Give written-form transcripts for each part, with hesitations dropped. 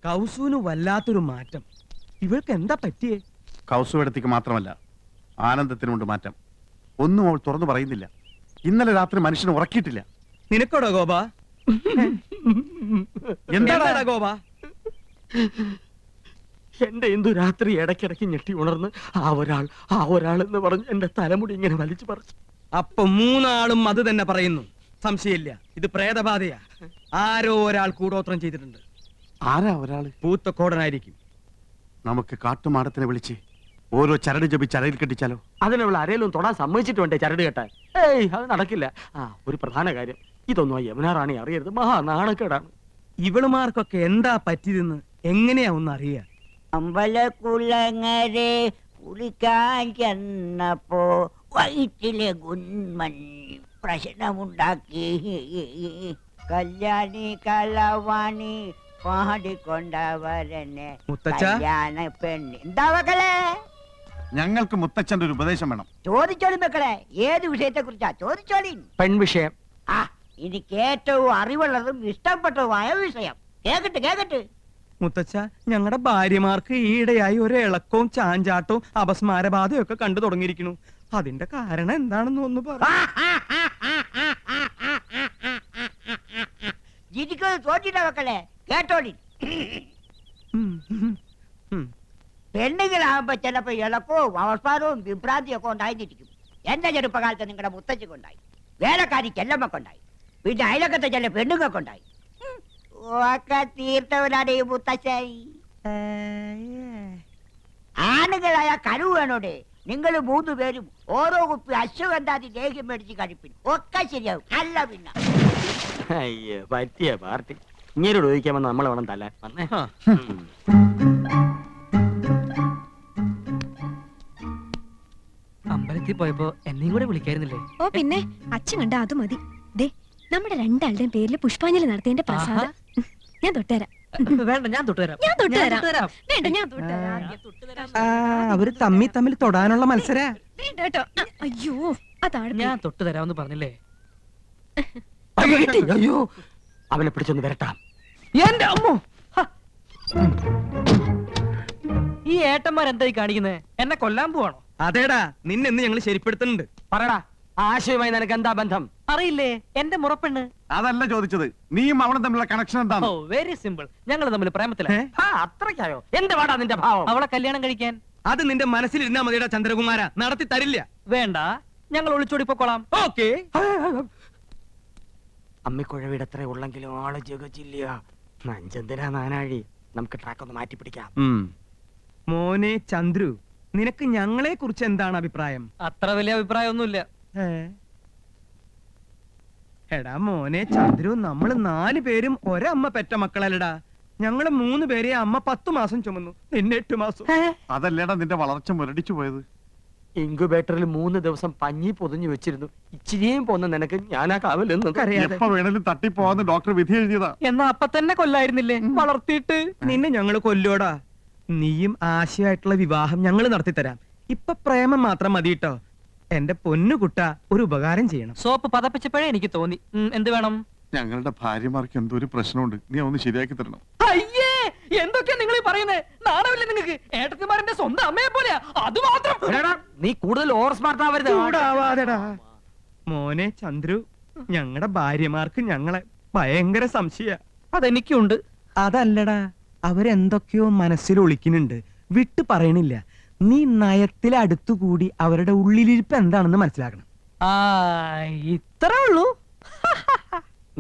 കൗസുവിന് വല്ലാത്തൊരു മാറ്റം. ഇവൾക്ക് എന്താ പറ്റിയേ? കൗസുവിടത്തേക്ക് മാത്രമല്ല, ആനന്ദത്തിനുണ്ട് മാറ്റം. ഒന്നും അവൾ തുറന്നു പറയുന്നില്ല. ഇന്നലെ രാത്രി മനുഷ്യനെ ഉറക്കിയിട്ടില്ല. നിനക്കോടോ ഗോപ? എന്താടാ ഗോപ? എന്റെ എന്തു രാത്രി ഇടയ്ക്കിടയ്ക്ക് ഞെട്ടി ഉണർന്ന് ആ ഒരാൾ എന്ന് പറഞ്ഞ് എന്റെ തലമുടി ഇങ്ങനെ വലിച്ചു പറിച്ചു. അപ്പൊ മൂന്നാളും അത് തന്നെ പറയുന്നു. സംശയമില്ല, ഇത് പ്രേതബാധയാ. ആരോ ഒരാൾ കൂടോത്രം ചെയ്തിട്ടുണ്ട്. ആരാ ഒരാള്? പൂത്തക്കോടനായിരിക്കും. നമുക്ക് കാട്ടുമാടത്തിനെ വിളിച്ച് ഓരോ ചരട് ജപിച്ച് അരയിൽ കെട്ടിച്ചാലോ? അതിനുള്ള അരയിലും തൊടാൻ സമ്മതിച്ചിട്ട് വേണ്ടേ ചരട് കെട്ടാൻ? അത് നടക്കില്ല. ഒരു പ്രധാന കാര്യം, ഇതൊന്നും ആ യമുന റാണി അറിയരുത്. മഹാ നാണക്കേടാണ്. ഇവളുമാർക്കൊക്കെ എന്താ പറ്റിയതെന്ന് എങ്ങനെയാ ഒന്ന് അറിയാ? അമ്പലക്കുളങ്ങരെ കുളിക്കാൻ ചെന്നപ്പോ വയറ്റിലെ ഗുന്മണി പ്രശ്നമുണ്ടാക്കി. കല്യാണി കളവാണി പാടിക്കൊണ്ടവരനെ കല്യാണ പെണ്ണ്. എന്താ മക്കളെ? ഞങ്ങൾക്ക് മുത്തച്ഛന്റെ ഒരു ഉപദേശം വേണം. ചോദിച്ചോളി മക്കളെ, ഏത് വിഷയത്തെ കുറിച്ചാ ചോദിച്ചോളി. പെൺവിഷയം. എനിക്ക് ഏറ്റവും അറിവുള്ളതും ഇഷ്ടപ്പെട്ടതുമായ വിഷയം. കേക്കട്ടെ. മുത്തച്ഛ, ഞങ്ങളുടെ ഭാര്യമാർക്ക് ഈയിടെയായി ഒരു ഇളക്കവും ചാഞ്ചാട്ടവും അപസ്മാരബാധയും ഒക്കെ കണ്ടു തുടങ്ങിയിരിക്കുന്നു. അതിന്റെ കാരണം എന്താണെന്ന് ഒന്ന് പറ. മക്കളെ കേട്ടോളി. പെണ്ണുങ്ങളാകുമ്പോ ചിലപ്പോ ഇളക്കവും അവസ്മാരവും വിഭ്രാന്തിയും ഒക്കെ ഉണ്ടായിരിക്കും. എന്റെ ചെറുപ്പകാലത്ത് നിങ്ങളുടെ മുത്തച്ഛക്കുണ്ടായി, വേലക്കാരി ചെല്ലമ്മക്കുണ്ടായി, പിന്നെ അയലക്കത്തെ ചില പെണ്ണുങ്ങൾക്കുണ്ടായി. ഒക്കെ തീർത്തവനാണ് ഈ മുത്തച്ഛായി. ആണുങ്ങളായ കഴിവ് വേണോടെ. നിങ്ങൾ 3 പേരും ഓരോ കുപ്പി അശ്വഗന്ധാതി ലേഹ്യം മേടിച്ച് കഴിപ്പിൻ. ഒക്കെ ശരിയാവും. അല്ല പിന്നെ അയ്യോ പറ്റിയ പാർട്ടി. ഇങ്ങനോട് ചോദിക്കാമെന്ന് നമ്മളെ വേണം തല വന്നേ. അമ്പലത്തിൽ പോയപ്പോ എന്നെയും കൂടെ വിളിക്കായിരുന്നില്ലേ? ഓ പിന്നെ, അച്ഛൻ കണ്ട അത് മതി. ദേ, നമ്മുടെ രണ്ടാളുടെയും പേരിൽ പുഷ്പാഞ്ജലി നടത്തിയതിന്റെ പ്രസാദം ഞാൻ തൊട്ടുതരാം. വേണ്ട, ഞാൻ തൊട്ടുതരാം. വേണ്ട, ഞാൻ തൊട്ടുതരാം. അവര് തമ്മിൽ തൊടാനുള്ള മത്സര. വേണ്ട കേട്ടോ. അയ്യോ, അതാണ് ഞാൻ തൊട്ടുതരാമെന്ന് പറഞ്ഞില്ലേ? അയ്യോ, അവനെ പിടിച്ചൊന്ന് വരട്ടാം. എന്റെ അമ്മോ, ഈ ഏട്ടന്മാരെന്തായി കാണിക്കുന്നത്? എന്നെ കൊല്ലാൻ പോവാണോ? അതേടാ, നിന്നെന്ന് ഞങ്ങൾ ശരിപ്പെടുത്തുന്നുണ്ട്. പറടാ, ആശയമായി നിനക്ക് എന്താ ബന്ധം? അറിയില്ലേ, എന്റെ മുറപ്പെണ്ണ്. അതല്ല ചോദിച്ചത്, നീയും അവളും തമ്മിലുള്ള കണക്ഷൻ എന്താണ്? ഓ, വെരി സിമ്പിൾ. ഞങ്ങൾ തമ്മിൽ പ്രേമത്തിലാണ്. അത്രയ്ക്കായോ? എന്ത് പാടാ നിന്റെ ഭാവം? അവളെ കല്യാണം കഴിക്കാൻ. അത് നിന്റെ മനസ്സിലിരുന്നാ മതിയുടെ ചന്ദ്രകുമാര, നടത്തി തരില്ല. വേണ്ട, ഞങ്ങൾ ഒളിച്ചോടി പൊക്കോളാം. ഓക്കേ. അമ്മിക്കുഴവിടെ എത്ര ഉള്ളെങ്കിലും ആള് ജഗജില്ല. നഞ്ചന്തിരാ നാനാഴി. നമുക്ക് ട്രാക്ക് ഒന്ന് മാറ്റി പിടിക്കാം. മോനെ ചന്ദ്രു, നിനക്ക് ഞങ്ങളെ കുറിച്ച് എന്താണ് അഭിപ്രായം? അത്ര വലിയ അഭിപ്രായമൊന്നുമില്ല. എടാ മോനെ ചന്ദ്രു, നമ്മള് 4 പേരും ഒരമ്മ പെറ്റ മക്കളല്ലടാ. ഞങ്ങള് 3 പേരെ അമ്മ 10 മാസം ചുമന്നു, നിന്നെ 8 മാസം. അതല്ലേടാ നിന്റെ വളർച്ച മുരടിച്ചു പോയത്. ഇൻക്യുബേറ്ററിൽ 3 ദിവസം പഞ്ഞി പൊതിഞ്ഞു വെച്ചിരുന്നു. ഇച്ചിരിയും പോന്ന നിനക്ക് ഞാനാ കാവലെന്ന്. എപ്പോ വേണേലും തട്ടിപ്പോവാന്ന് ഡോക്ടർ വിധി എഴുതിയതാ. എന്നാ അപ്പൊ തന്നെ കൊല്ലായിരുന്നില്ലേ? വളർത്തിയിട്ട് നിന്നെ ഞങ്ങള് കൊല്ലോടാ. നീയും ആശയായിട്ടുള്ള വിവാഹം ഞങ്ങൾ നടത്തിത്തരാം. ഇപ്പൊ പ്രേമം മാത്രം മതി കേട്ടോ. എന്റെ പൊന്നുകുട്ട, ഒരു ഉപകാരം ചെയ്യണം. സോപ്പ് പതപ്പിച്ചപ്പോഴേ എനിക്ക് തോന്നി. എന്ത് വേണം? ഞങ്ങളുടെ ഭാര്യമാർക്ക് എന്തോ ഒരു പ്രശ്നമുണ്ട്, നീ ഒന്ന് ശരിയാക്കി തരണം. അയ്യേ, എന്തൊക്കെയാ നിങ്ങൾ ഈ പറയുന്നത്? നാണമില്ലേ നിങ്ങൾക്ക്? ഏട്ടത്തിമാരന്റെ സ്വന്തം അമ്മയെ പോലെയാ. അത് മാത്രം. നീ കൂടുതൽ ഓവർ സ്മാർട്ട് ആവരുത്. ചൂടാവാതെടാ. മോനെ ചന്ദ്രു, ഞങ്ങളുടെ ഭാര്യമാർക്ക് ഞങ്ങളെ ഭയങ്കര സംശയ. അതെനിക്കുണ്ട്. അതല്ലടാ, അവരെന്തൊക്കെയോ മനസ്സിൽ ഒളിക്കുന്നുണ്ട്, വിട്ടു പറയണില്ല. നീ നയത്തിലെ അടുത്തുകൂടി അവരുടെ ഉള്ളിലിരിപ്പ് എന്താണെന്ന് മനസ്സിലാക്കണം. ഇത്രേ ഉള്ളൂ.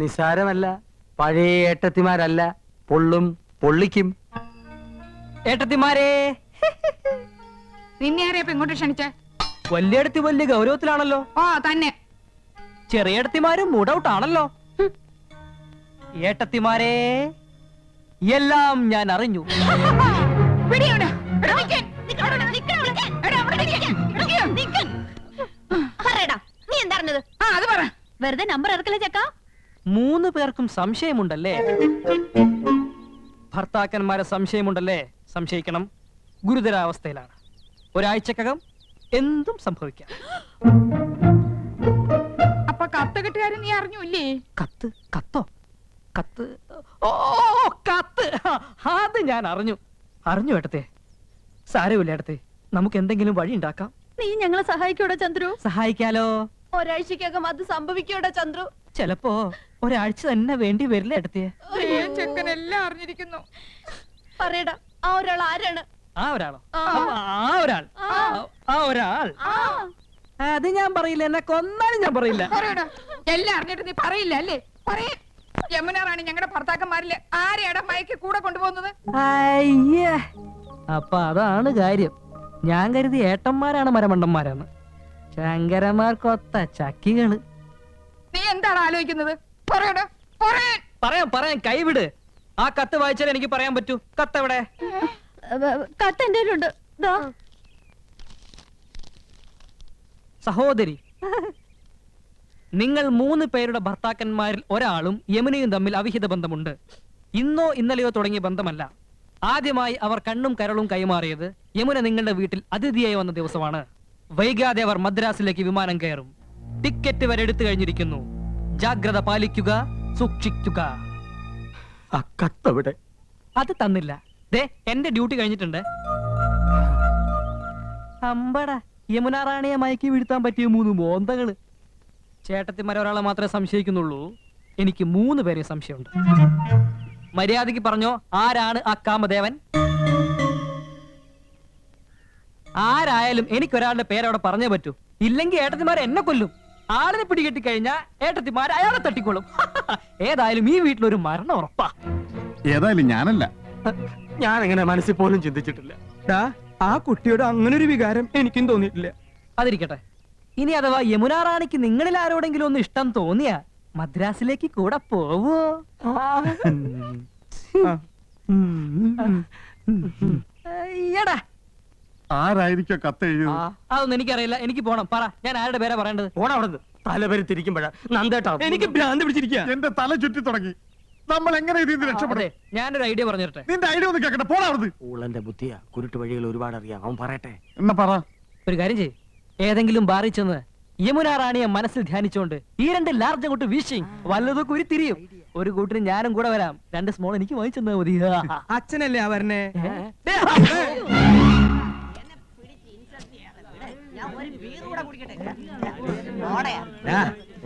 നിസാരമല്ല. പഴയ ഏട്ടത്തിമാരല്ല, പൊള്ളും പൊള്ളിക്കും. ഏട്ടത്തിമാരെ, നിന്നെ ആരെയപ്പോ ഇങ്ങോട്ട് ക്ഷണിച്ചേ? വലിയടത്തി വലിയ ഗൗരവത്തിലാണല്ലോ. ഓ തന്നെ. ചെറിയടത്തിമാരും മൂഡൌട്ടാണല്ലോ. ഏട്ടത്തിമാരെ, എല്ലാം ഞാൻ അറിഞ്ഞു. നീ എന്താ വെറുതെ നമ്പർ ഇറക്കല്ലേ ചക്ക? 3 പേർക്കും സംശയമുണ്ടല്ലേ? ഭർത്താക്കന്മാരെ സംശയമുണ്ടല്ലേ? സംശയിക്കണം. ഗുരുതരാവസ്ഥയിലാണ്. ഒരാഴ്ചക്കകം എന്തും സംഭവിക്കാം. അപ്പൊ കത്ത് കെട്ടുകാരൻ നീ അറിഞ്ഞൂല്ലേ? കത്തോ? കത്ത് ഓ കത്ത് അത് ഞാൻ അറിഞ്ഞു ഏട്ടത്തെ. സാരമില്ല ഏട്ടത്തെ, നമുക്ക് എന്തെങ്കിലും വഴി ഉണ്ടാക്കാം. നീ ഞങ്ങളെ സഹായിക്കൂടാ ചന്ദ്രു? സഹായിക്കാലോ. ഒരാഴ്ചക്കകം അത് സംഭവിക്കൂടാ ചന്ദ്രു? ചിലപ്പോ ഒരാഴ്ച തന്നെ വേണ്ടി വരില്ല ഏട്ടത്തെ. ചെക്കനെല്ലാം അറിഞ്ഞിരിക്കുന്നു. പറയടാ, ആ ഒരാൾ ആരാണ്? ആ ഒരാളോ? അപ്പൊ ആ ഒരാൾ അത് ഞാൻ പറയില്ല. എന്നെ കൊന്നാലും ഞാൻ പറയില്ല. പറയടാ, എല്ലാം അറിഞ്ഞിട്ട് നീ പറയില്ല അല്ലേ? പറയേ. യമുന റാണി ഞങ്ങളുടെ ഭർത്താക്കന്മാരില് ആരെയാടാ മയക്കി കൂടെ കൊണ്ടുപോകുന്നത്? അയ്യേ, അപ്പൊ അതാണ് കാര്യം. ഞാൻ കരുതി ഏട്ടന്മാരാണ് മരമണ്ടന്മാരെന്ന്. ശങ്കരന്മാർക്കൊത്ത ചക്കികള്. നീ എന്താണ് ആലോചിക്കുന്നത്? പറയടാ, പറയാം, കൈവിട്. ആ കത്ത് വായിച്ചാൽ എനിക്ക് പറയാൻ പറ്റൂ. കത്ത് എവിടെ? കത്ത് എന്റെ കയ്യിലുണ്ട്. ദാ. സഹോദരി, നിങ്ങൾ 3 പേരുടെ ഭർത്താക്കന്മാരിൽ ഒരാളും യമുനയും തമ്മിൽ അവിഹിത ബന്ധമുണ്ട്. ഇന്നോ ഇന്നലെയോ തുടങ്ങിയ ബന്ധമല്ല. ആദ്യമായി അവർ കണ്ണും കരളും കൈമാറിയത് യമുന നിങ്ങളുടെ വീട്ടിൽ അതിഥിയായി വന്ന ദിവസമാണ്. വൈകാതെ അവർ മദ്രാസിലേക്ക് വിമാനം കയറും. ടിക്കറ്റ് വരെ എടുത്തു കഴിഞ്ഞിരിക്കുന്നു. ജാഗ്രത പാലിക്കുക, സൂക്ഷിക്കുക. ആ കത്തവിടെ? അത് തന്നില്ല. ദേ, എന്റെ ഡ്യൂട്ടി കഴിഞ്ഞിട്ടുണ്ട്. അമ്പടാ, യമുന റാണിയെ മയക്കി വീഴ്ത്താൻ പറ്റിയ 3 മോന്തകള്. ചേട്ടത്തിമാരെ ഒരാളെ മാത്രമേ സംശയിക്കുന്നുള്ളൂ. എനിക്ക് 3 പേരെ സംശയമുണ്ട്. മര്യാദയ്ക്ക് പറഞ്ഞോ, ആരാണ് ആ കാമദേവൻ? ആരായാലും എനിക്കൊരാളുടെ പേരവിടെ പറഞ്ഞേ പറ്റൂ. ഇല്ലെങ്കിൽ ഏട്ടത്തിമാർ എന്നെ കൊല്ലും. ആളിനെ പിടികെട്ടി കഴിഞ്ഞാൽ ഏട്ടത്തിമാർ അയാളെ തട്ടിക്കൊള്ളും. ഏതായാലും ഈ വീട്ടിലൊരു മരണം ഉറപ്പാ. ഏതായാലും ഞാനല്ല. ഞാൻ അങ്ങനെ മനസ്സിൽ പോലും ചിന്തിച്ചിട്ടില്ല. ടാ, ആ കുട്ടിയോട് അങ്ങനെ ഒരു വികാരം എനിക്കും തോന്നിയിട്ടില്ല. അതിരിക്കട്ടെ. ഇനി അഥവാ യമുന റാണിക്ക് നിങ്ങളിൽ ആരോടെങ്കിലും ഒന്ന് ഇഷ്ടം തോന്നിയാ മദ്രാസിലേക്ക് കൂടെ പോവോ? എടാ, ആരായിരിക്കോ കത്ത് എഴുതിയത്? അതൊന്നും എനിക്കറിയില്ല. എനിക്ക് പോണം. പറ, ഞാൻ ആരുടെ പേരാ പറയേണ്ടത്? ഓടാ അവിടുന്ന്. തലവരി തിരിക്കുമ്പോഴാ നന്ദേട്ടാ. എനിക്ക് ഭ്രാന്ത് പിടിച്ചിരിക്കുക. എന്റെ തല ചുറ്റി തുടങ്ങി. നമ്മൾ എങ്ങനെ ഇതിൽ നിന്ന് രക്ഷപ്പെടും? അതെ, ഞാനൊരു ഐഡിയ പറഞ്ഞു തരട്ടെ. നിന്റെ ഐഡിയ ഒന്ന് കേക്കട്ടെ. പോടാ അവിടുന്ന്. ഊളന്റെ ബുദ്ധിയാ. കുരുട്ട് വഴികൾ ഒരുപാട് അറിയാം. അവൻ പറയട്ടെ. എന്നാ പറ. ഒരു കാര്യം ചെയ്യ്, ഏതെങ്കിലും ബാറിൽ ചെന്ന് യമുന റാണിയെ മനസ്സിൽ ധ്യാനിച്ചോണ്ട് ഈ 2 ലാർജ് അങ്ങോട്ട് വീശി വല്ലതൊക്കെ ഉരുത്തിരിയും. ഒരു കൂട്ടിന് ഞാനും കൂടെ വരാം. 2 സ്മോൾ എനിക്ക് വാങ്ങിച്ചെന്നാ മതി. അച്ഛനല്ലേ ആ വരണേ? ഡാ,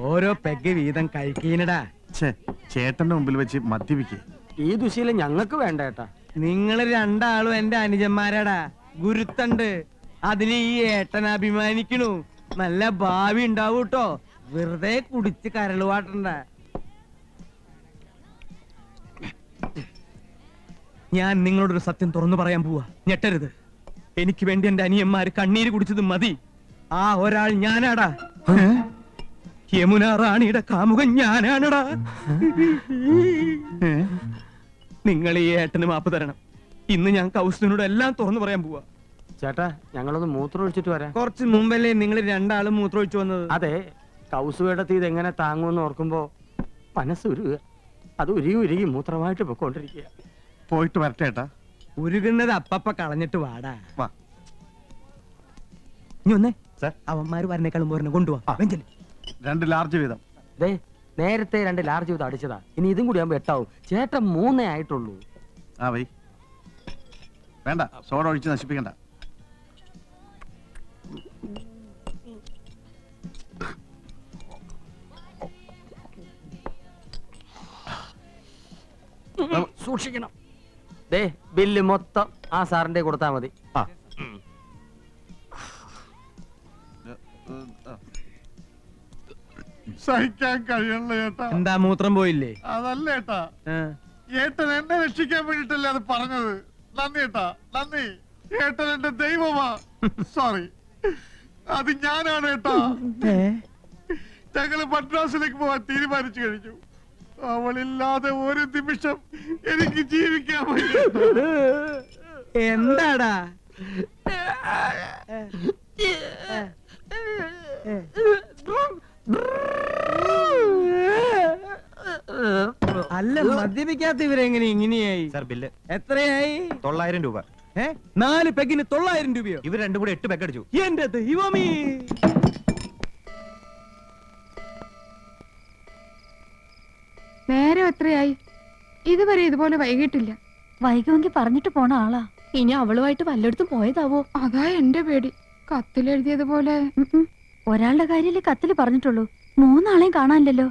ഓരോ പെഗ് വീതം കഴിക്കീനടാ. ഛേ, ചേട്ടന്റെ മുമ്പിൽ വെച്ച് മദ്യപിക്കേ. ഈ ദുശീലം ഞങ്ങൾക്ക് വേണ്ട ഏട്ടാ. നിങ്ങള് 2 ആളും എന്റെ അനുജന്മാരാടാ. ഗുരുത്തണ്ട്. അതിന് ഈ ഏട്ടൻ അഭിമാനിക്കണു. നല്ല ഭാവി ഉണ്ടാവൂ ട്ടോ. വെറുതെ കുടിച്ച് കരളുവാട്ടണ്ട. ഞാൻ നിങ്ങളോടൊരു സത്യം തുറന്നു പറയാൻ പോവാ. ഞെട്ടരുത്. എനിക്ക് വേണ്ടി എന്റെ അനിയന്മാര് കണ്ണീര് കുടിച്ചത് മതി. ആ ഒരാൾ ഞാനാടാ. യമുന റാണിയുടെ കാമുകൻ ഞാനാണടാ. നിങ്ങൾ ഈ ഏട്ടന് മാപ്പ് തരണം. ഇന്ന് ഞാൻ കൗസുവിനോട് എല്ലാം തുറന്നു പറയാൻ പോവാ. ചേട്ടാ, ഞങ്ങളൊന്ന് മൂത്രം ഒഴിച്ചിട്ട് വരാം. കുറച്ച് മുമ്പല്ലേ നിങ്ങൾ 2 ആളും മൂത്രമൊഴിച്ചു വന്നത്? അതെ, കൗസുവേടത്തി ഇതെങ്ങനെ താങ്ങുമെന്ന് ഓർക്കുമ്പോ മനസ്സുരുക. അത് ഉരുകി മൂത്രമായിട്ട് പൊക്കോണ്ടിരിക്കുക. പോയിട്ട് വരട്ടെ ഏട്ടാ. ഉരുകുന്നത് അപ്പപ്പ കളഞ്ഞിട്ട് വാടാ. വാ. ഇനി ഒന്നേ സർ. അവന്മാര് വരണേക്കാളും പോരണ കൊണ്ടുപോവാ. 2 ലാർജ് വീതം. ദേ, നേരത്തെ 2 ലാർജ് ചെയ്ത് അടിച്ചതാ. ഇനി ഇതും കൂടി ആകുമ്പോ 8 ആവും. ചേട്ടൻ 3 ആയിട്ടുള്ളൂ. ആ വൈ. വേണ്ട, സോഡ ഒഴിച്ച് നശിപ്പിക്കണ്ട. സൂക്ഷിക്കണം. ദേ, ബില്ല് മൊത്തം ആ സാറിന്റെ കൊടുത്താ മതി. ആ. സഹിക്കാൻ കഴിയണല്ലോ ഏട്ടാ. എന്താ മൂത്രം പോയില്ലേ? അതല്ല ഏട്ടാ, ആ. ഏട്ടൻ എന്നെ രക്ഷിക്കാൻ വേണ്ടിട്ടല്ലേ അത് പറഞ്ഞത്. നന്ദി ഏട്ടാ, നന്ദി. ഏട്ടൻ എന്റെ ദൈവമാ. സോറി, അത് ഞാനാണ് ഏട്ടാ. ഞങ്ങള് മദ്രാസിലേക്ക് പോവാൻ തീരുമാനിച്ചു കഴിഞ്ഞു. അവളില്ലാതെ ഒരു നിമിഷം എനിക്ക് ജീവിക്കാൻ പറ്റില്ല. എന്താടാ? അല്ല, മദ്യപിക്കാത്ത ഇവരെങ്ങനെ ഇങ്ങനെയായി? സർ, ബില്ല് എത്രയായി? 900 രൂപ. 4 പെഗിന് 900 രൂപയോ? ഇവർ 2 കൂടെ 8 പെഗ് അടിച്ചു. എന്റെ ദൈവമേ! നേരെ നേരം എത്രയായി? ഇതുവരെ ഇതുപോലെ വൈകിട്ടില്ല. വൈകുമെങ്കിൽ പറഞ്ഞിട്ട് പോണ ആളാ. ഇനി അവളുമായിട്ട് വല്ലയിടത്തും പോയതാവോ? അതാ എന്റെ പേടി. കത്തിലെഴുതിയതുപോലെ. ഒരാളുടെ കാര്യല്ലേ കത്തില് പറഞ്ഞിട്ടുള്ളൂ. 3 ആളെയും കാണാനില്ലല്ലോ.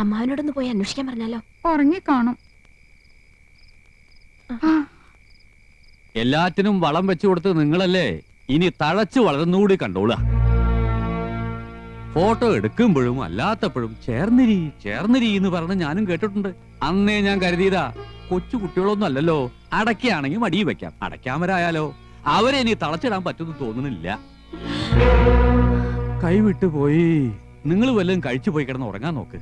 അമ്മാവനോടൊന്ന് പോയി അന്വേഷിക്കാൻ പറഞ്ഞാലോ? ഉറങ്ങിക്കാണും. എല്ലാറ്റിനും വളം വെച്ചു കൊടുത്ത് നിങ്ങളല്ലേ, ഇനി തഴച്ചു വളർന്നുകൂടി കണ്ടോളുക. ഫോട്ടോ എടുക്കുമ്പോഴും അല്ലാത്തപ്പോഴും ചേർന്നിരി ചേർന്നിരി എന്ന് പറഞ്ഞ് ഞാനും കേട്ടിട്ടുണ്ട്. അന്നേ ഞാൻ കരുതിയതാ കൊച്ചു കുട്ടികളൊന്നും അല്ലല്ലോ, അടയ്ക്കാണെങ്കിൽ മടിയിൽ വെക്കാം, അടയ്ക്കാമരായാലോ. അവരെ ഇനി തളച്ചിടാൻ പറ്റുമെന്ന് തോന്നുന്നില്ല. കൈവിട്ടു പോയി. നിങ്ങൾ വല്ലതും കഴിച്ചു പോയി കിടന്ന് ഉറങ്ങാൻ നോക്ക്.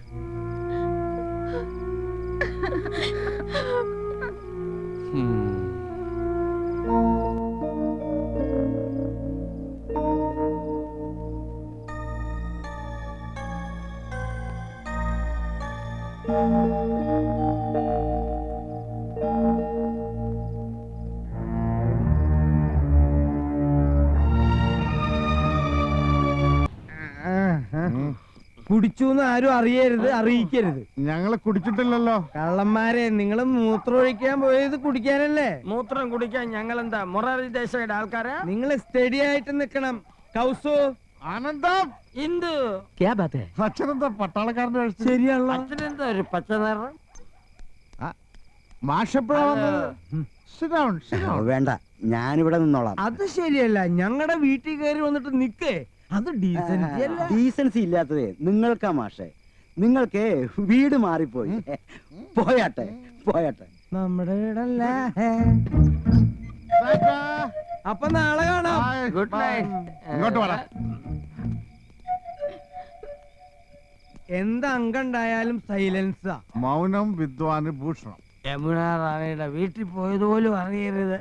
കുടിച്ചു ആരും അറിയരുത്, അറിയിക്കരുത്. ഞങ്ങള് കുടിച്ചിട്ടില്ലല്ലോ. കള്ളന്മാരെ, നിങ്ങൾ മൂത്രം ഒഴിക്കാൻ പോയത് കുടിക്കാനല്ലേ? മൂത്രം കുടിക്കാൻ ഞങ്ങൾ എന്താ മൊറാരി ദേശയുടെ ആൾക്കാരാ? നിങ്ങൾ സ്റ്റഡി ആയിട്ട് നിക്കണം. കൗസു, ആനന്ദം, ഇന്ദു, അച്ഛനെന്താ പട്ടാളക്കാരന്റെ വേഷം? ശരിയാണല്ലോ. അച്ഛനെന്താ ഒരു പച്ച നിറം? മാഷെപ്പോഴാ വന്നത്? Sit down, sit down. വേണ്ട, ഞാനിവിടെ നിന്നോളാം. അത് ശരിയല്ല. ഞങ്ങളുടെ വീട്ടിൽ കയറി വന്നിട്ട് നിക്കേ, അത് ഡീസൻസി അല്ല. ഡീസൻസി ഇല്ലാത്തതേ നിങ്ങൾക്കാ മാഷെ. നിങ്ങൾക്ക് വീട് മാറിപ്പോയി. പോയാട്ടെ പോയാട്ടെ. നമ്മുടെ വീടല്ല. ടാറ്റാ. അപ്പൊ നാളെ കാണാം. Bye. Good night. Bye. ഇങ്ങോട്ട് വാടാ. എന്ത് അംഗണ്ടായാലും സൈലൻസാ. മൗനം വിദ്വാന് ഭൂഷണം. യമുന റാണിയുടെ വീട്ടിൽ പോയതുപോലും അറിയരുത്.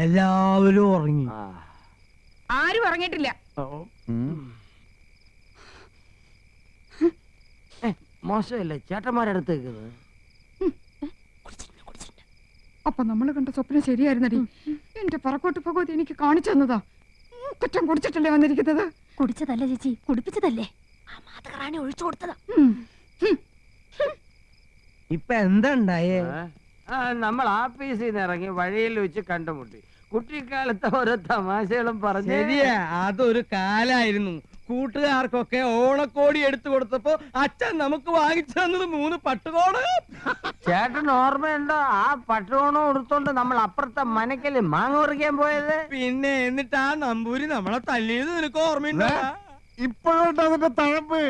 എല്ലാവരും ഉറങ്ങി. ആരും ഉറങ്ങിയിട്ടില്ല. മോശമല്ലേ ചേട്ടന്മാരടുത്തേക്ക്? അപ്പൊ നമ്മൾ കണ്ട സ്വപ്നം ശരിയായിരുന്നടി. എന്റെ പറക്കോട്ട് ഭഗവതി എനിക്ക് കാണിച്ചു തന്നതാ. കുറ്റം കുടിച്ചിട്ടല്ലേ വന്നിരിക്കുന്നത്? കുടിച്ചതല്ല ചേച്ചി, കുടിപ്പിച്ചതല്ലേ. ആ മാതകറാണി ഒഴിച്ചു കൊടുത്തതാ. ഇപ്പൊ എന്താ ഉണ്ടായേ? നമ്മൾ ആഫീസിൽ നിന്ന് ഇറങ്ങി വഴിയിൽ വെച്ച് കണ്ടുമുട്ടി. കുട്ടിക്കാലത്തെ ഓരോ തമാശകളും പറഞ്ഞു. ശരിയാ, അതൊരു കാലായിരുന്നു. കൂട്ടുകാർക്കൊക്കെ ഓണക്കോടി എടുത്തു കൊടുത്തപ്പോ അച്ഛൻ നമുക്ക് വാങ്ങിച്ചു തന്നത് 3 പട്ടുകോട്. ചേട്ടൻ ഓർമ്മയുണ്ടോ ആ പട്ടുകോണം എടുത്തോണ്ട് നമ്മൾ അപ്പുറത്തെ മനക്കല് മാങ്ങ പറിക്കാൻ പോയത്? പിന്നെ എന്നിട്ട് ആ നമ്പൂരി നമ്മളെ തല്ലിയത് നിനക്ക് ഓർമ്മയുണ്ടോ? ഇപ്പോഴുണ്ട് അതിന്റെ തഴമ്പ്.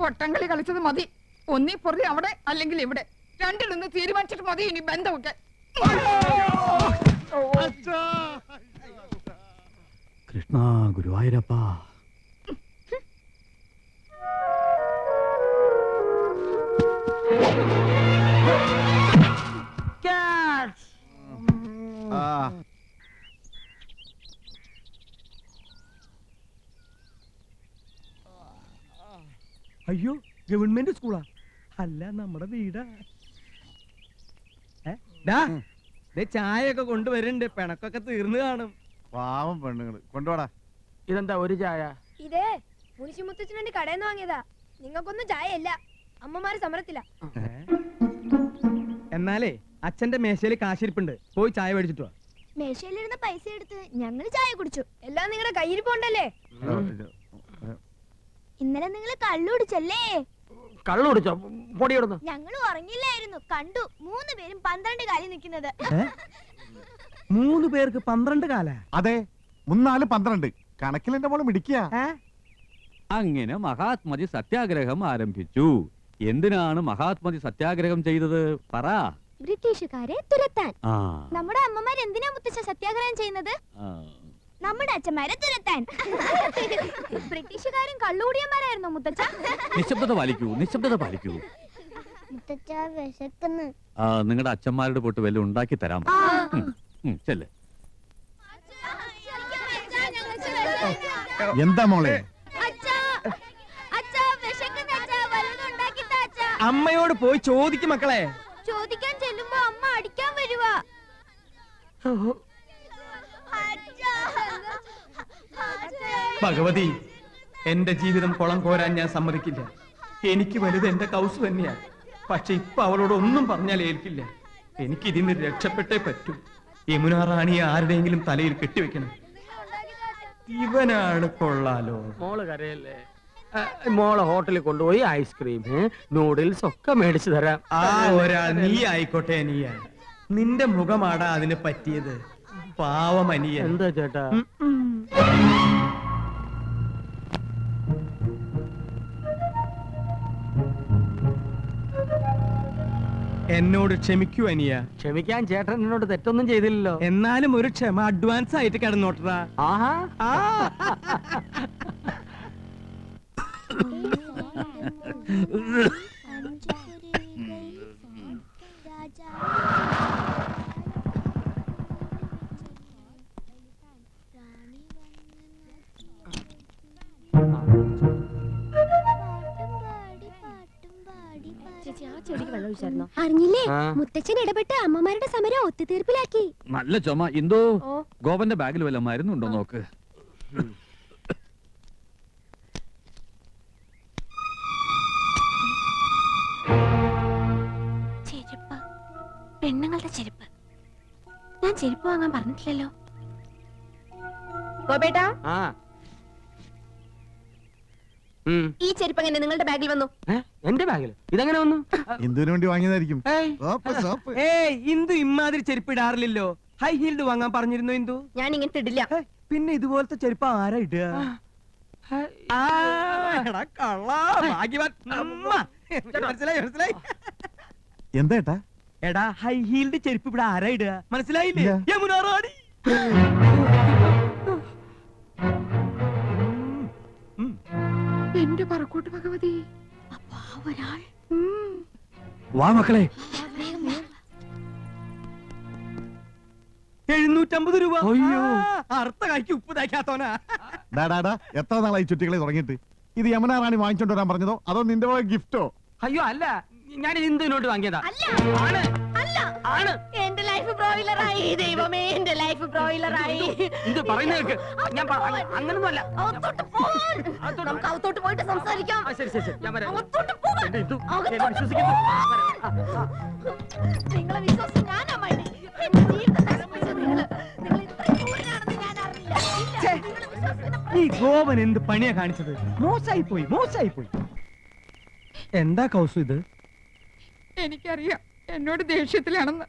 പൊട്ടങ്കളി കളിച്ചത് മതി. ഒന്നീ പൊറുതി അവിടെ അല്ലെങ്കിൽ ഇവിടെ, രണ്ടിലൊന്ന് തീരുമാനിച്ചിട്ട് മതി ഇനി ബന്ധമൊക്കെ. കൃഷ്ണ ഗുരുവായൂരപ്പ. അയ്യോ, ഗവൺമെന്റ് സ്കൂളാ? അല്ല, നമ്മുടെ വീടാ. ചായയൊക്കെ കൊണ്ടുവരുന്നുണ്ട്. പിണക്കൊക്കെ തീർന്നു കാണും. പാവം പെണ്ണുങ്ങള്. കൊണ്ടുപോടാ. ഇതെന്താ ഒരു ചായ? ഇതേ മുനിശിമുത്തച്ഛന് വേണ്ടി കടയിൽ നിന്ന് വാങ്ങിയതാ. നിങ്ങൾക്കൊന്നും ചായ ഇല്ല. അമ്മമാര് സമരത്തില്ല. എന്നാലേ അച്ഛന്റെ മേശയിൽ കാശിരിപ്പുണ്ട്, പോയി ചായ മേടിച്ചിട്ട് വാ. മേശയിലിരുന്ന പൈസ എടുത്ത് ഞങ്ങൾ ചായ കുടിച്ചു. എല്ലാം നിങ്ങളുടെ കയ്യിരിപ്പുണ്ടല്ലേ? ഇന്നലെ നിങ്ങൾ കള്ളുടിച്ചല്ലേ? കള്ളു കുടിച്ചോ? പൊടിയിടുന്നു. ഞങ്ങൾ ഉറങ്ങില്ലായിരുന്നു. കണ്ടു 3 പേരും 12 കാലിൽ നിൽക്കുന്നത്. 3 പേർക്ക് 12 കാല? അതെ, 3 12 കണക്കിൽ എന്റെ മോള് മിടിക്കുക. അങ്ങനെ മഹാത്മജി സത്യാഗ്രഹം ആരംഭിച്ചു. എന്തിനാണ് മഹാത്മജി സത്യാഗ്രഹം ചെയ്തത് പറ? ബ്രിട്ടീഷുകാരെ തുരത്താൻ. ആ, നമ്മുടെ അമ്മമാർ എന്തിനാ മുത്തച്ഛ സത്യാഗ്രഹം ചെയ്യുന്നത്? ആ. നമ്മുടെ അച്ഛന്മാരെ തുരത്താൻ. ബ്രിട്ടീഷുകാരും കള്ളുകൂടിയന്മാരായിരുന്നോ മുത്തച്ഛ? നിശബ്ദത പാലിക്കൂ, നിശബ്ദത പാലിക്കൂ. മുത്തച്ഛ വിശക്കുന്നു. നിങ്ങളുടെ അച്ഛന്മാരുടെ പോട്ട് വല്ലതും ഉണ്ടാക്കി തരാമോ? ചെല്ല്. എന്താ മോളെ? അമ്മയോട് പോയി ചോദിക്കും മക്കളെ. ചോദിക്കാൻ ചെല്ലുമ്പോ അമ്മ അടിക്കാൻ വരുവാ. ഭഗവതി, എന്റെ ജീവിതം കുളം കോരാൻ ഞാൻ സമ്മതിക്കില്ല. എനിക്ക് വലുത് എന്റെ കൗസ് തന്നെയാ. പക്ഷെ ഇപ്പൊ അവളോട് ഒന്നും പറഞ്ഞാൽ ഏൽക്കില്ല. എനിക്ക് ഇതിന് രക്ഷപ്പെട്ടേ പറ്റൂ. യമുന റാണിയെ ആരുടെയെങ്കിലും തലയിൽ കെട്ടിവെക്കണം. ഇവനാണ് കൊള്ളാലോ. മോള് കരയല്ലേ? മോളെ ഹോട്ടലിൽ കൊണ്ടുപോയി ഐസ്ക്രീം നൂഡിൽസ് ഒക്കെ മേടിച്ചു തരാം. ആ ഒരാൾ നീ ആയിക്കോട്ടെ. അനിയ, നിന്റെ മുഖമാടാ അതിന് പറ്റിയത്. പാവം അനിയ. എന്താ ചേട്ടാ? എന്നോട് ക്ഷമിക്കൂ അനിയ. ക്ഷമിക്കാൻ ചേട്ടൻ എന്നോട് തെറ്റൊന്നും ചെയ്തില്ലല്ലോ. എന്നാലും ഒരു ക്ഷമ അഡ്വാൻസ് ആയിട്ട് കിടന്നോട്ടറാ. ആഹാ. അറിഞ്ഞില്ലേ? ആ. മുത്തച്ഛൻ ഇടപെട്ട് അമ്മമാരുടെ സമരം ഒത്തുതീർപ്പിലാക്കി. നല്ല ചുമ. എന്തോ ഗോപന്റെ ബാഗിൽ വല്ല മരുന്നുണ്ടോ നോക്ക്. ചെരുപ്പ്, പെണ്ണുങ്ങളുടെ ചെരുപ്പ്. ഞാൻ ചെരുപ്പ് വാങ്ങാൻ പറഞ്ഞിട്ടില്ലല്ലോ. ഗോപേട്ടാ, ആ. ഉം. ഈ ചെരുപ്പ് എങ്ങനെ നിങ്ങളുടെ ബാഗിൽ വന്നു? എന്റെ ബാഗില് ഇതെങ്ങനെ വന്നു? എന്തിനു വേണ്ടി വാങ്ങിയതായിരിക്കും. ഏയ്, ഏയ്, ഇന്ദു ഇമാതിരി ചെരുപ്പ് ഇടാറില്ലല്ലോ. ഹൈ ഹീൽഡ് വാങ്ങാൻ പറഞ്ഞിരുന്നു ഇന്ദു. ഞാൻ ഇങ്ങനത്തെ ഇടില്ല. പിന്നെ ഇതുപോലത്തെ ചെരുപ്പ് ആരാ ഇടുക? ആ, എടാ കള്ളാ, ഭാഗ്യവാൻ. അമ്മ. മനസ്സിലായി, മനസ്സിലായി. എന്താ ഏട്ടാ? എടാ, ഹൈ ഹീൽഡ് ചെരുപ്പ് ഇവിടെ ആരാ ഇടുക? മനസ്സിലായില്ലേ? ഇല്ല. യമുന റാണി. എന്റെ പറക്കോട്ട് ഭഗവതി. ഒരാൾ വാ മക്കളെ. 750 രൂപ. അയ്യോ. അർത്ഥ കായ്ക്ക് ഉപ്പ് തയ്ക്കാത്തോനാ. ഡാടാ, എത്ര നാളായി ചുറ്റികളെ തുടങ്ങിയിട്ട്? ഇത് യമുന റാണി വാങ്ങിച്ചോണ്ട് വരാൻ പറഞ്ഞതോ അതോ നിന്റെ വക ഗിഫ്റ്റോ? അയ്യോ അല്ല, ഞാൻ ഇന്ദുവിനോട്ട് വാങ്ങിയതാ. ആണ്. ആണ്. എന്റെ ലൈഫ് ബ്രോയിലറായി. ദൈവമേ, എന്റെ ലൈഫ് ബ്രോയിലറായി. ഇന്ദു പറയുന്ന കേൾക്ക്. ഞാൻ അങ്ങനൊന്നും അല്ല. നമുക്ക് അകത്തോട്ട് പോയിട്ട് സംസാരിക്കാം. ശരി ശരി ശരി, ഞാൻ വരാം. അകത്തോട്ട് പോകാൻ. എന്റെ ഇന്ദു, അകത്തോട്ട് എന്നെ വിശ്വസിക്കുന്നു. നിങ്ങളെ വിശ്വാസം ഞാനാ മതി. എന്റെ ജീവിതം നശിപ്പിച്ച നിങ്ങള് ഇത്ര ക്രൂരനാണെന്ന് ഞാൻ അറിഞ്ഞില്ല. ഇല്ല, നിങ്ങളെ വിശ്വസിക്കുന്ന ഈ ഗോപൻ എന്ത് പണിയാ കാണിച്ചത്? മോശമായി പോയി, മോശമായി പോയി. എന്താ കൗസു ഇത്? എനിക്കറിയാം എന്നോട് ദേഷ്യത്തിലാണെന്ന്.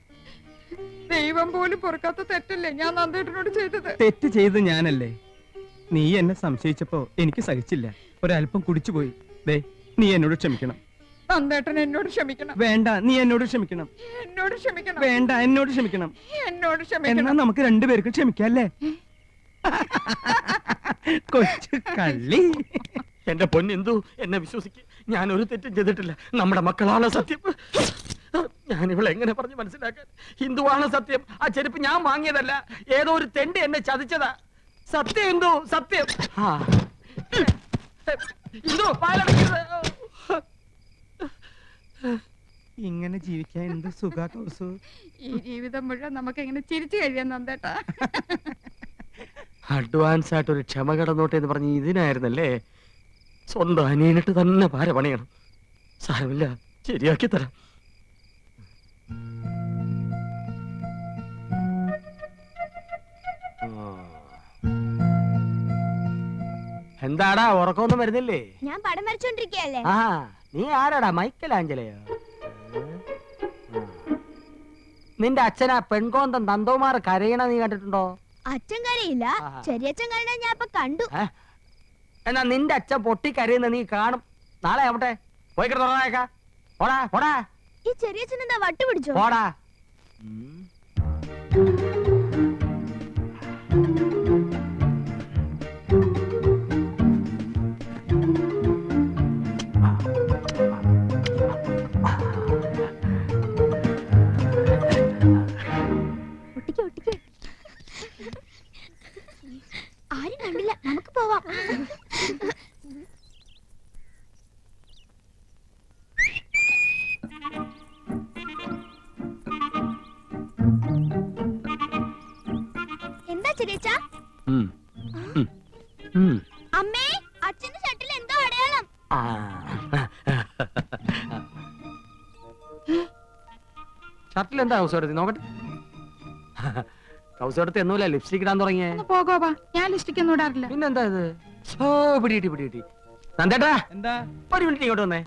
ദൈവം പോലും പൊറുക്കാത്ത തെറ്റല്ലേ ഞാൻ നന്ദേട്ടനോട് ചെയ്തത്. തെറ്റ് ചെയ്ത് ഞാനല്ലേ? നീ എന്നെ സംശയിച്ചപ്പോ എനിക്ക് സഹിച്ചില്ല. ഒരല്പം കുടിച്ചുപോയി. ദേ, നീ എന്നോട് ക്ഷമിക്കണം. നന്ദേട്ടൻ എന്നോട് ക്ഷമിക്കണം. വേണ്ട, നീ എന്നോട് ക്ഷമിക്കണം. എന്നോട് ക്ഷമിക്കണം. വേണ്ട, എന്നോട് ക്ഷമിക്കണം. എന്നോട് എന്നാ ക്ഷമിക്കണം. നമുക്ക് രണ്ടുപേർക്കും ക്ഷമിക്കല്ലേ? കൊച്ചു കള്ളി. എന്റെ പൊന്നെന്തു, എന്നെ വിശ്വസിക്ക്. ഞാൻ ഒരു തെറ്റും ചെയ്തിട്ടില്ല. നമ്മുടെ മക്കളാണ് സത്യം. ഞാൻ ഇവളെ എങ്ങനെ പറഞ്ഞ് മനസ്സിലാക്കാൻ? ഹിന്ദുവാണ് സത്യം. ആ ചെരുപ്പ് ഞാൻ വാങ്ങിയതല്ല. ഏതോ ഒരു തെണ്ടി എന്നെ ചതിച്ചതാ. സത്യം എന്തു, സത്യം. ഹിന്ദു പാലടക്കരുത്. ഇങ്ങനെ ജീവിക്കാൻ എന്ത് സുഖ കൗസു. ഈ ജീവിതം മുഴുവൻ നമുക്ക് എങ്ങനെ ചിരിച്ചു കഴിയാൻ നന്ദേട്ടാ. അഡ്വാൻസ് ആയിട്ട് ഒരു ക്ഷമ കടന്നോട്ടെ എന്ന് പറഞ്ഞ് ഇതിനായിരുന്നല്ലേ? സ്വന്തം അനിയനിട്ട് തന്നെ പാര പണിയണം. സാരമില്ല, ശരിയാക്കി തരാം. എന്താടാ, ഉറക്കമൊന്നും വരുന്നില്ലേ? ഞാൻ പടം വരച്ചോണ്ടിരിക്കയല്ലേ. ആ, നീ ആരാടാ? മൈക്കലാഞ്ചലയോ? നിന്റെ അച്ഛനാ പെൺകോന്തൻ നന്ദകുമാർ കരയണ നീ കണ്ടിട്ടുണ്ടോ? അച്ഛൻ കരയില്ല, ആഹാ. ചെറിയച്ഛൻ കരയണ ഞാൻ ഇപ്പൊ കണ്ടു. എന്നാ നിന്റെ അച്ഛൻ പൊട്ടി കരയുന്ന നീ കാണും. നാളെ ആവട്ടെ. പോയി കിടന്നേക്കാ. പോടാ പോടാ ഈ ചെറിയച്ഛൻ എന്താ വട്ട് പിടിച്ചോ? പോടാ. ഒട്ടിക്ക് ഒട്ടിക്ക്. ആരും കണ്ടില്ല, നമുക്ക് പോവാം. എന്താ ചെറിയച്ഛ? ഷർട്ടിൽ എന്താ ഹൗസ് എടുത്തി നോക്കട്ടെ. ഹൗസ് എടുത്ത് എന്നൂല ലിപ്സ്റ്റിക് ഇടാൻ തുടങ്ങിയേ. ഒന്ന് പോകോവാ, ഞാൻ ലിസ്റ്റിക്ക് ഒന്നും ഇടാറില്ല. പിന്നെന്താ ഇത്? ഓ പിടി നന്ദേട്ടാ, എന്താ ഒരു മിനിറ്റ് ഇങ്ങോട്ട് വന്നേ.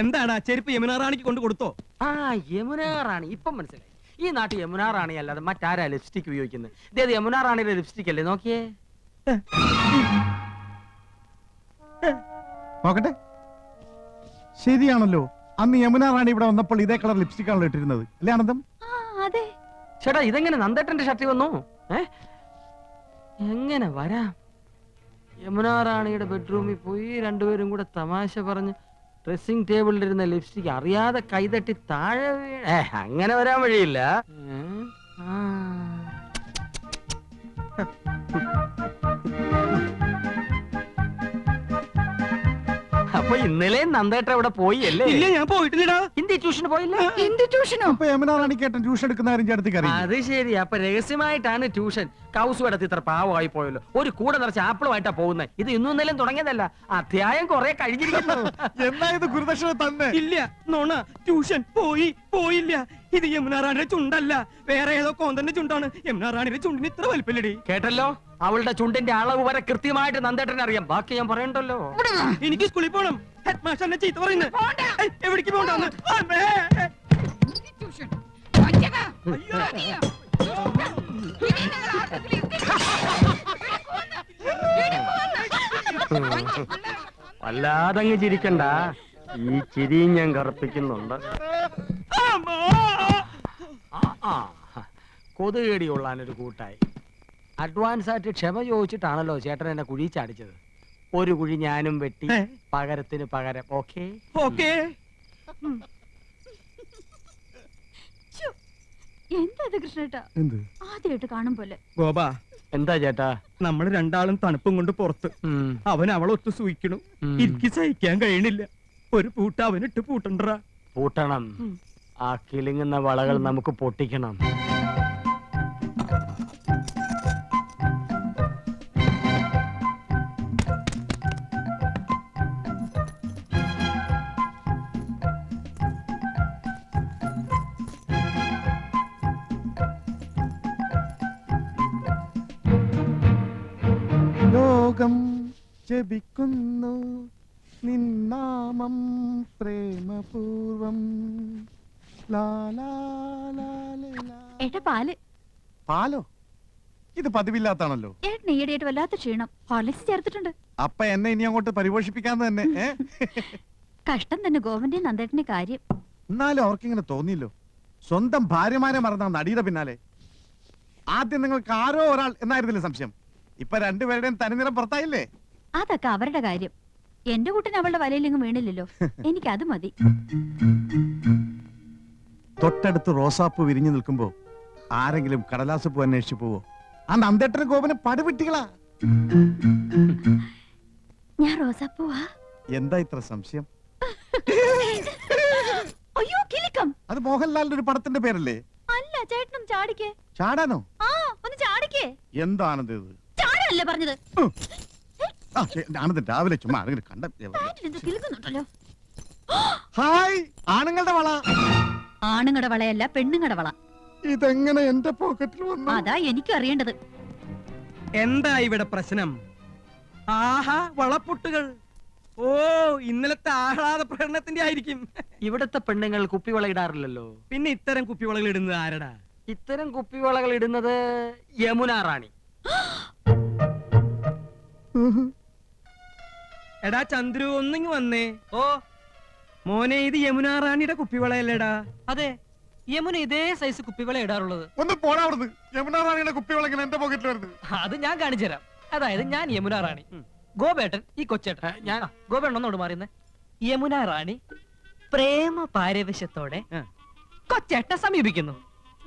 എന്താടാ ചെരുപ്പ് യമുന റാണിക്ക് കൊണ്ട് കൊടുത്തോ? ആ യമുന റാണി, ഇപ്പം മനസ്സിലായി. ഈ നാട്ടിൽ യമുന റാണി അല്ലാതെ മറ്റാരാ ലിപ്സ്റ്റിക് ഉപയോഗിക്കുന്നത്? ഇതേത് യമുന റാണിയുടെ ലിപ്സ്റ്റിക് അല്ലേ? നോക്കിയേ. നോക്കട്ടെ, ശരിയാണല്ലോ. അന്ന് യമുന റാണി ഇവിടെ വന്നപ്പോൾ ഇതേ കളർ ലിപ്സ്റ്റിക് ആണല്ലോ ഇട്ടിരുന്നത്, അല്ലേ ആനന്ദം? അതെ. ചേട്ടാ ഇതെങ്ങനെ നന്ദേട്ടന്റെ ഷർട്ടിൽ വന്നു? എങ്ങനെ വരാം? യമുന റാണിയുടെ ബെഡ്റൂമിൽ പോയി രണ്ടുപേരും കൂടെ തമാശ പറഞ്ഞ് ഡ്രസ്സിംഗ് ടേബിളിലിരുന്ന ലിപ്സ്റ്റിക് അറിയാതെ കൈതട്ടി താഴെ അങ്ങനെ വരാൻ വഴിയില്ല. അപ്പൊ ഇന്നലെ നന്ദേട്ട ഇവിടെ പോയി അല്ലേ? ഇല്ല, ഞാൻ പോയിട്ടില്ലടാ. ഹിന്ദി ട്യൂഷന് പോയില്ല? എന്ത് ട്യൂഷനോ? അപ്പൊ യമുന റാണിക്കേട്ടൻ ട്യൂഷൻ എടുക്കുന്ന കാര്യം ചേട്ടത്തിക്ക് അറിയാം. അത് ശരി. അപ്പൊ രഹസ്യമായിട്ടാണ് ട്യൂഷൻ. കൗസ് കിടത്തി ഇത്ര പാവമായി പോയല്ലോ. ഒരു കൂടെ നിറച്ച് ആപ്പിളുമായിട്ടാ പോകുന്നത്. ഇത് ഇന്നും ഇന്നലെയും തുടങ്ങിയതല്ല, അധ്യായം കുറെ കഴിഞ്ഞിരിക്കുന്നു. എന്നാ ഇത് ഗുരുദക്ഷിണ തന്നെ? ഇല്ല, നോണ. ട്യൂഷൻ പോയില്ല. ഇത് യമുന റാണിയുടെ ചുണ്ടല്ല, വേറെ ഏതോ കോന്തന്റെ ചുണ്ടാണ്. യമുന റാണിയുടെ ചുണ്ടിന് ഇത്ര വലിപ്പില്ലടി. കേട്ടല്ലോ, അവളുടെ ചുണ്ടിന്റെ അളവ് വരെ കൃത്യമായിട്ട് നന്ദേട്ടനെ അറിയാം. ബാക്കി ഞാൻ പറയണ്ടല്ലോ. എനിക്ക് സ്കൂളിൽ പോണം. ഹെഡ് മാസ്റ്റർ എന്നെ ചീത്ത പറയുന്നത്. എവിടേക്ക് പോകണ്ടെന്ന്. ട്യൂഷൻ വഞ്ചക. അയ്യോ. ഇനി നിങ്ങൾ ആർക്കെങ്കിലും വല്ലാതങ്ങ് ചിരിക്കണ്ട, ഈ ചിരിയും ഞാൻ കറുപ്പിക്കുന്നുണ്ട്. കൊതുകേടി കൊള്ളാനൊരു കൂട്ടായി. അഡ്വാൻസ് ആയിട്ട് ക്ഷമ ചോദിച്ചിട്ടാണല്ലോ ചേട്ടൻ എന്നെ കുഴി ചാടിച്ചത്. ഒരു കുഴി ഞാനും വെട്ടി, പകരത്തിന് പകരം. Okay okay. എന്താ ഇത് കൃഷ്ണേട്ടാ? എന്ത്? ആദ്യമായിട്ട് കാണും പോലെ. ഗോപ, എന്താ ചേട്ടാ? നമ്മൾ രണ്ടാളും തണുപ്പും കൊണ്ട് പുറത്ത്. അവൻ അവളൊത്ത് സൂയിക്കണു. എനിക്ക് സഹിക്കാൻ കഴിയണില്ല. ഒരു പൂട്ട അവനിട്ട് പൂട്ടണ്ടറാ. പൂട്ടണം. ആ കിളിങ്ങുന്ന വളകൾ നമുക്ക് പൊട്ടിക്കണം. ലോകം ജപിക്കുന്നു നിന്നാമം പ്രേമപൂർവം. ഏട്ടാ പാല്. പാലോ? ഇത് പതിവില്ലാത്താണല്ലോ. ഏട്ടൻ ഈയിടെയായിട്ട് വല്ലാത്ത ക്ഷീണം. ഹോർലിക്സ് ചേർത്തിട്ടുണ്ട്. അപ്പൊ എന്നെ ഇനി അങ്ങോട്ട് പരിപോഷിപ്പിക്കാന്ന് തന്നെ. കഷ്ടം തന്നെ ഗോവന്റെ നന്ദേട്ടന്റെ കാര്യം. എന്നാലും അവർക്കിങ്ങനെ തോന്നിയില്ലോ. സ്വന്തം ഭാര്യമാരെ മറന്ന നടിയുടെ പിന്നാലെ. ആദ്യം നിങ്ങൾക്ക് ആരോ ഒരാൾ എന്നായിരുന്നില്ല സംശയം. ഇപ്പൊ രണ്ടുപേരുടെയും തനിനിറം പുറത്തായില്ലേ? അതൊക്കെ അവരുടെ കാര്യം. എന്റെ കൂട്ടൻ അവളുടെ വലയിലെങ്ങും വീണില്ലല്ലോ. എനിക്കത് മതി. തൊട്ടടുത്ത് റോസാപ്പൂ വിരിഞ്ഞു നിൽക്കുമ്പോ ആരെങ്കിലും കടലാസ് പൂ അന്വേഷിച്ചു പോവോ? ആ നന്ദേട്ടനും ഗോപനും പടുവിട്ടികളാ. ഞാൻ റോസാപ്പൂവാ. എന്താ ഇത്ര സംശയം? അയ്യോ കിലുക്കം. അത് മോഹൻലാലിന്റെ ഒരു പടത്തിന്റെ പേരല്ലേ? അല്ല, ചേട്ടനും ചാടിക്കേ. ചാടാനോ? ആ, ഒന്ന് ചാടിക്കേ. എന്താണത് ഇത്? ചാടല്ലേ പറഞ്ഞത്? ആനന്ദൻ രാവിലെ ചുമ്മാ ആരെങ്കിലും കണ്ട. പാന്റിലെന്തോ കിലുക്കുന്നുണ്ടല്ലോ. ഹായ്, ആണുങ്ങളുടെ വള. ആണുങ്ങളുടെ വളയല്ല, പെണ്ണുങ്ങളുടെ വള. ഇതെങ്ങനെ എന്റെ പോക്കറ്റിൽ വന്നു? അതാ എനിക്കും അറിയേണ്ടത്. എന്താ ഇവിടെ പ്രശ്നം? ആഹാ, വളപ്പൊട്ടുകൾ. ഓ, ഇന്നലത്തെ ആഹ്ലാദ പ്രകടനത്തിന്റെ ആയിരിക്കും. ഇവിടത്തെ പെണ്ണുങ്ങൾ കുപ്പിവള ഇടാറില്ലല്ലോ. പിന്നെ ഇത്തരം കുപ്പിവളകൾ ഇടുന്നത് ആരടാ? ഇത്തരം കുപ്പിവളകൾ ഇടുന്നത് യമുന റാണി. എടാ ചന്ദ്രു, ഒന്നിങ്ങ് വന്നേ. ഓ മോനെ, ഇത് യമുന റാണിയുടെ കുപ്പിവളയല്ലേടാ? അതെ, യമുന ഇതേ സൈസ് കുപ്പിവള ഇടാറുള്ളത്. ഒന്ന് പോടാ അവിടുന്ന്. യമുന റാണിയുടെ കുപ്പിവള ഇങ്ങനെ എന്റെ പോക്കറ്റിൽ വരുന്നത്. അത് ഞാൻ കാണിച്ചു തരാം. അതായത് ഞാൻ യമുന റാണി, ഗോപേട്ടൻ ഈ കൊച്ചേട്ടൻ. ഞാൻ ഗോപേട്ടൻ ഒന്നോട് മാറിയുന്നേ. യമുന റാണി പ്രേമ പാരവശ്യത്തോടെ കൊച്ചേട്ടനെ സമീപിക്കുന്നു.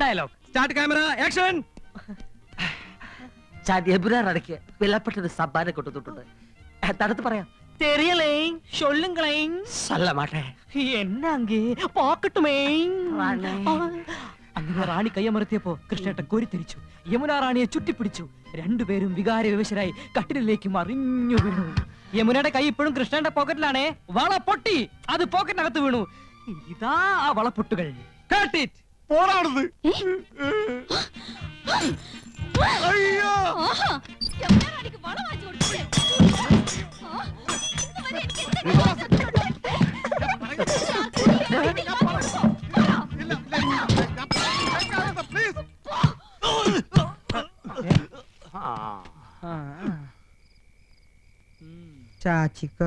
Dialogue start, camera, action. Yamuna റാണിക്ക് വിലപ്പെട്ടൊരു സമ്മാനം കൊടുത്തിട്ടുണ്ട്. തടുത്ത് പറയാം. தெரியலேன் சொல்லுங்களேன். சொல்ல மாட்டேன். என்ன அங்கே பாக்கட்டுമേൻ. റാണി. അങ്ങനെ റാണി കയ്യമർത്തിയപ്പോ കൃഷ്ണേട്ടൻ കോരിത്തിരിച്ചു. യമുന റാണിയെ ചുറ്റിപ്പിടിച്ചു. രണ്ടുപേരും വികാര വിവശരായി കട്ടിലിലേക്ക് മറിഞ്ഞു വീണു. യമുനയുടെ കൈ ഇപ്പോഴും കൃഷ്ണന്റെ പോക്കറ്റിലാണേ. വള പൊട്ടി, അത് പോക്കറ്റിനകത്ത് വീണു. ഇതാ ആ വളപ്പൊട്ടുകൾ. Cut it. പോടാടുന്നത്. അയ്യോ ആഹാ, യമുനാറാണിക്ക് വള വാങ്ങിച്ചു കൊടുത്തില്ലേ? ആ, ഇന്നുവരെ എനിക്ക് എന്തെങ്കിലും ആവശ്യത്തിനുണ്ടോ? പ്ലീസ് ചാച്ചിക്ക